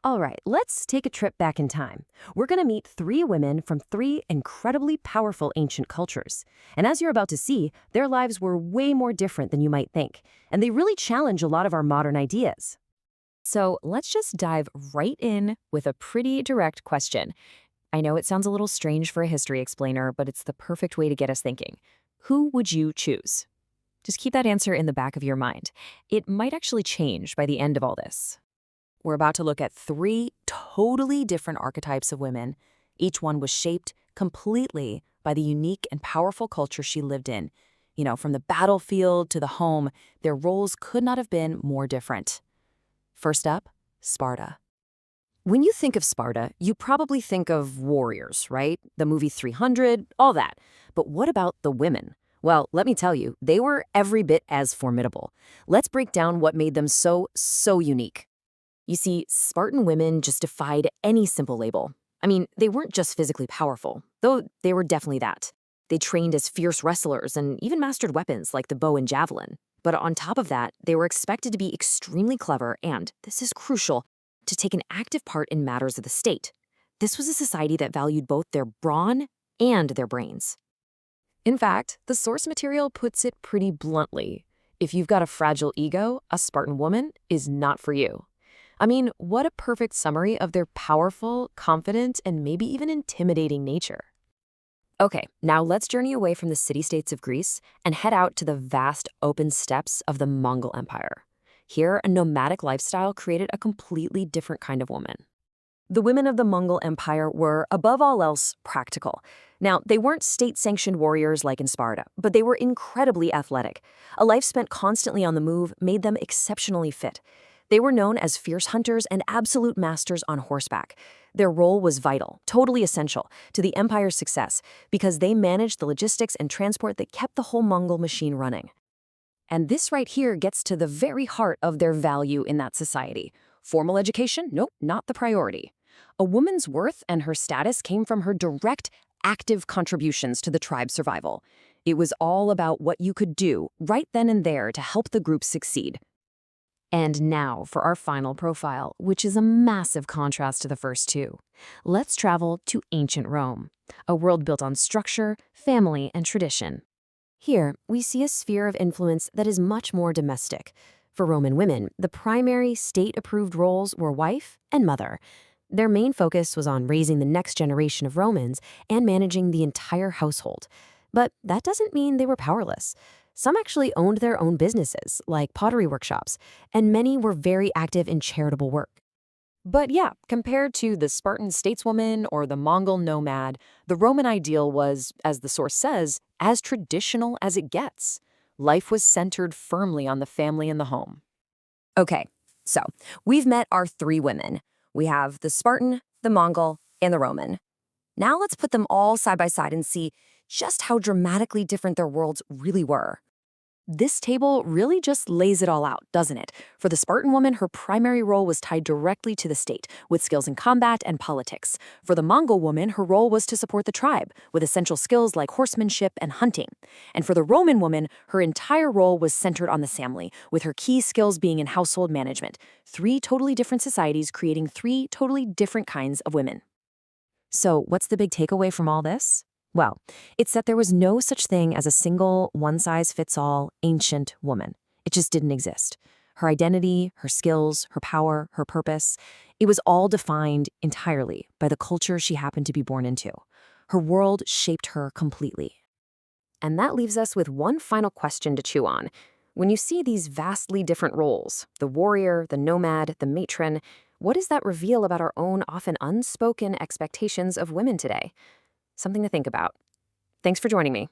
All right, let's take a trip back in time. We're going to meet three women from three incredibly powerful ancient cultures. And as you're about to see, their lives were way more different than you might think. And they really challenge a lot of our modern ideas. So let's just dive right in with a pretty direct question. I know it sounds a little strange for a history explainer, but it's the perfect way to get us thinking. Who would you choose? Just keep that answer in the back of your mind. It might actually change by the end of all this. We're about to look at three totally different archetypes of women. Each one was shaped completely by the unique and powerful culture she lived in. From the battlefield to the home, their roles could not have been more different. First up, Sparta. When you think of Sparta, you probably think of warriors, right? The movie 300, all that. But what about the women? Well, let me tell you, they were every bit as formidable. Let's break down what made them so unique. You see, Spartan women just defied any simple label. I mean, they weren't just physically powerful, though they were definitely that. They trained as fierce wrestlers and even mastered weapons like the bow and javelin. But on top of that, they were expected to be extremely clever and, this is crucial, to take an active part in matters of the state. This was a society that valued both their brawn and their brains. In fact, the source material puts it pretty bluntly. If you've got a fragile ego, a Spartan woman is not for you. I mean, what a perfect summary of their powerful, confident, and maybe even intimidating nature. Okay, now let's journey away from the city-states of Greece and head out to the vast open steppes of the Mongol Empire. Here, a nomadic lifestyle created a completely different kind of woman. The women of the Mongol Empire were, above all else, practical. Now, they weren't state-sanctioned warriors like in Sparta, but they were incredibly athletic. A life spent constantly on the move made them exceptionally fit. They were known as fierce hunters and absolute masters on horseback. Their role was vital, totally essential, to the empire's success because they managed the logistics and transport that kept the whole Mongol machine running. And this right here gets to the very heart of their value in that society. Formal education? Nope, not the priority. A woman's worth and her status came from her direct, active contributions to the tribe's survival. It was all about what you could do right then and there to help the group succeed. And now for our final profile, which is a massive contrast to the first two. Let's travel to ancient Rome, a world built on structure, family, and tradition. Here, we see a sphere of influence that is much more domestic. For Roman women, the primary state-approved roles were wife and mother. Their main focus was on raising the next generation of Romans and managing the entire household. But that doesn't mean they were powerless. Some actually owned their own businesses, like pottery workshops, and many were very active in charitable work. But yeah, compared to the Spartan stateswoman or the Mongol nomad, the Roman ideal was, as the source says, as traditional as it gets. Life was centered firmly on the family and the home. Okay, so we've met our three women. We have the Spartan, the Mongol, and the Roman. Now let's put them all side by side and see just how dramatically different their worlds really were. This table really just lays it all out, doesn't it? For the Spartan woman, her primary role was tied directly to the state, with skills in combat and politics. For the Mongol woman, her role was to support the tribe, with essential skills like horsemanship and hunting. And for the Roman woman, her entire role was centered on the family, with her key skills being in household management. Three totally different societies creating three totally different kinds of women. So what's the big takeaway from all this? Well, it's that there was no such thing as a single, one-size-fits-all ancient woman. It just didn't exist. Her identity, her skills, her power, her purpose, it was all defined entirely by the culture she happened to be born into. Her world shaped her completely. And that leaves us with one final question to chew on. When you see these vastly different roles, the warrior, the nomad, the matron, what does that reveal about our own often unspoken expectations of women today? Something to think about. Thanks for joining me.